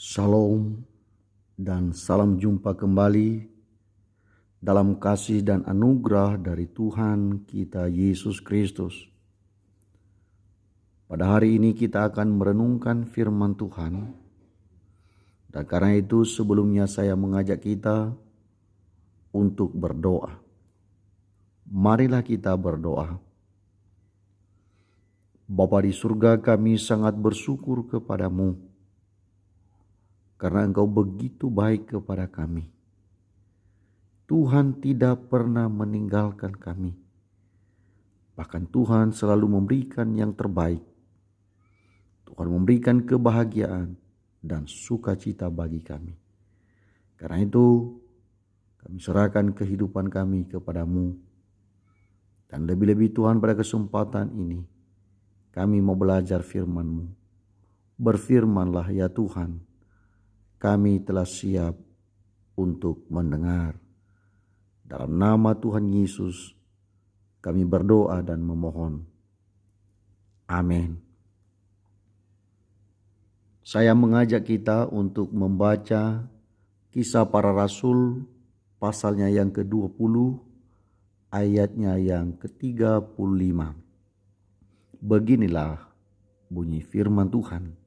Shalom dan salam jumpa kembali dalam kasih dan anugerah dari Tuhan kita Yesus Kristus. Pada hari ini kita akan merenungkan firman Tuhan. Dan karena itu sebelumnya saya mengajak kita untuk berdoa. Marilah kita berdoa. Bapa di surga, kami sangat bersyukur kepadamu karena Engkau begitu baik kepada kami. Tuhan tidak pernah meninggalkan kami. Bahkan Tuhan selalu memberikan yang terbaik. Tuhan memberikan kebahagiaan dan sukacita bagi kami. Karena itu kami serahkan kehidupan kami kepadamu. Dan lebih-lebih Tuhan, pada kesempatan ini kami mau belajar firman-Mu. Berfirmanlah ya Tuhan, kami telah siap untuk mendengar. Dalam nama Tuhan Yesus kami berdoa dan memohon. Amin. Saya mengajak kita untuk membaca Kisah Para Rasul pasalnya yang ke-20 ayatnya yang ke-35. Beginilah bunyi firman Tuhan.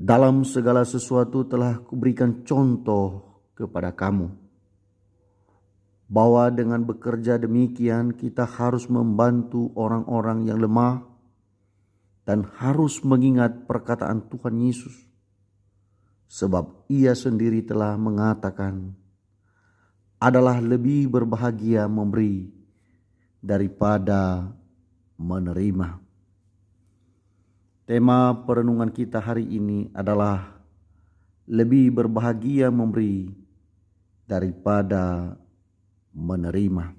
Dalam segala sesuatu telah kuberikan contoh kepada kamu, bahwa dengan bekerja demikian kita harus membantu orang-orang yang lemah dan harus mengingat perkataan Tuhan Yesus. Sebab Ia sendiri telah mengatakan, adalah lebih berbahagia memberi daripada menerima. Tema perenungan kita hari ini adalah lebih berbahagia memberi daripada menerima.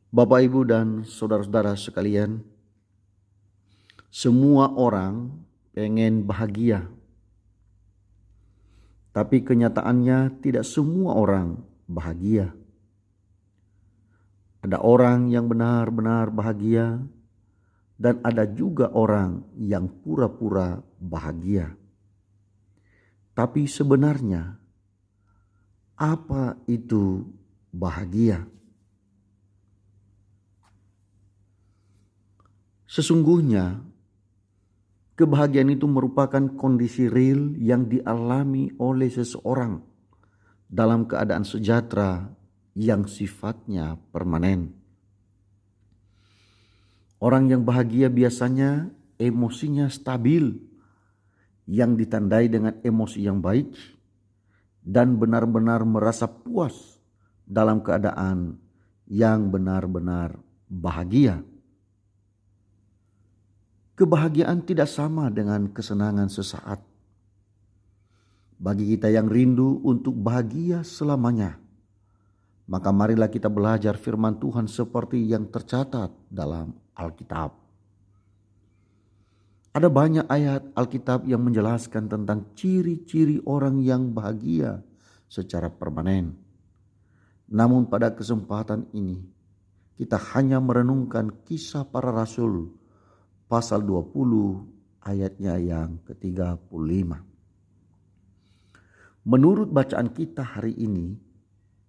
Bapak, Ibu, dan saudara-saudara sekalian, semua orang pengen bahagia. Tapi kenyataannya tidak semua orang bahagia. Ada orang yang benar-benar bahagia dan ada juga orang yang pura-pura bahagia. Tapi sebenarnya apa itu bahagia? Sesungguhnya kebahagiaan itu merupakan kondisi real yang dialami oleh seseorang dalam keadaan sejahtera yang sifatnya permanen. Orang yang bahagia biasanya emosinya stabil, yang ditandai dengan emosi yang baik dan benar-benar merasa puas dalam keadaan yang benar-benar bahagia. Kebahagiaan tidak sama dengan kesenangan sesaat. Bagi kita yang rindu untuk bahagia selamanya, maka marilah kita belajar firman Tuhan seperti yang tercatat dalam Alkitab. Ada banyak ayat Alkitab yang menjelaskan tentang ciri-ciri orang yang bahagia secara permanen. Namun pada kesempatan ini kita hanya merenungkan Kisah Para Rasul pasal 20 ayatnya yang ke-35. Menurut bacaan kita hari ini,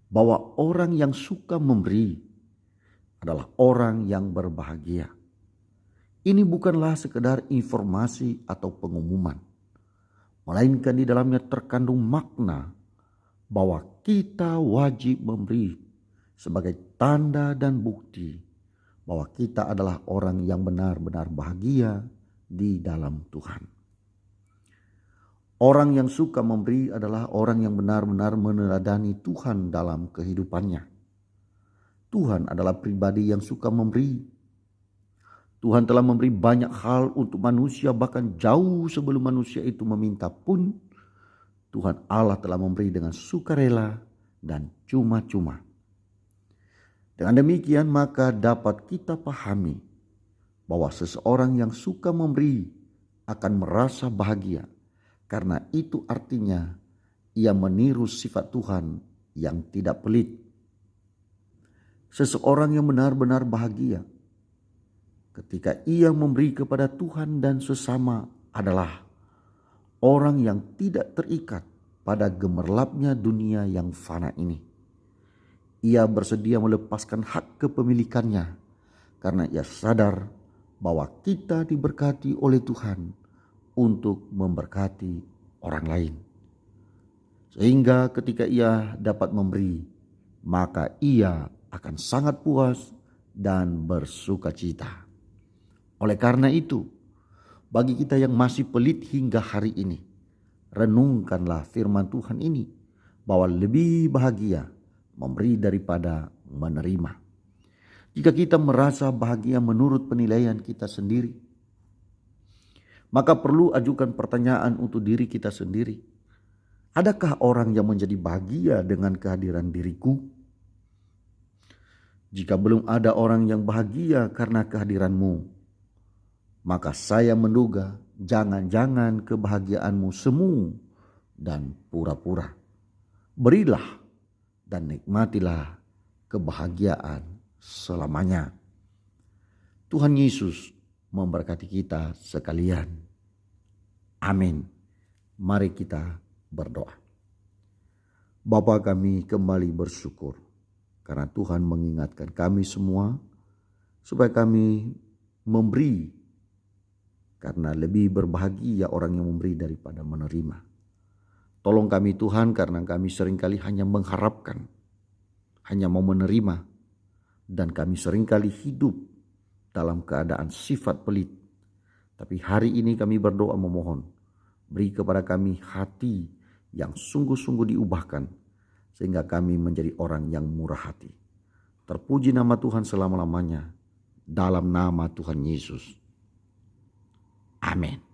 bahwa orang yang suka memberi adalah orang yang berbahagia. Ini bukanlah sekedar informasi atau pengumuman, melainkan di dalamnya terkandung makna bahwa kita wajib memberi sebagai tanda dan bukti bahwa kita adalah orang yang benar-benar bahagia di dalam Tuhan. Orang yang suka memberi adalah orang yang benar-benar meneladani Tuhan dalam kehidupannya. Tuhan adalah pribadi yang suka memberi. Tuhan telah memberi banyak hal untuk manusia, bahkan jauh sebelum manusia itu meminta pun Tuhan Allah telah memberi dengan sukarela dan cuma-cuma. Dengan demikian maka dapat kita pahami bahwa seseorang yang suka memberi akan merasa bahagia, karena itu artinya ia meniru sifat Tuhan yang tidak pelit. Seseorang yang benar-benar bahagia ketika ia memberi kepada Tuhan dan sesama adalah orang yang tidak terikat pada gemerlapnya dunia yang fana ini. Ia bersedia melepaskan hak kepemilikannya karena ia sadar bahwa kita diberkati oleh Tuhan untuk memberkati orang lain. Sehingga ketika ia dapat memberi, maka ia akan sangat puas dan bersukacita. Oleh karena itu, bagi kita yang masih pelit hingga hari ini, renungkanlah firman Tuhan ini bahwa lebih bahagia memberi daripada menerima. Jika kita merasa bahagia menurut penilaian kita sendiri, maka perlu ajukan pertanyaan untuk diri kita sendiri. Adakah orang yang menjadi bahagia dengan kehadiran diriku? Jika belum ada orang yang bahagia karena kehadiranmu, maka saya menduga jangan-jangan kebahagiaanmu semu dan pura-pura. Berilah dan nikmatilah kebahagiaan selamanya. Tuhan Yesus memberkati kita sekalian. Amin. Mari kita berdoa. Bapa kami kembali bersyukur karena Tuhan mengingatkan kami semua supaya kami memberi, karena lebih berbahagia orang yang memberi daripada menerima. Tolong kami Tuhan, karena kami seringkali hanya mengharapkan, hanya mau menerima, dan kami seringkali hidup dalam keadaan sifat pelit. Tapi hari ini kami berdoa memohon, beri kepada kami hati yang sungguh-sungguh diubahkan, sehingga kami menjadi orang yang murah hati. Terpuji nama Tuhan selama-lamanya, dalam nama Tuhan Yesus. Amin.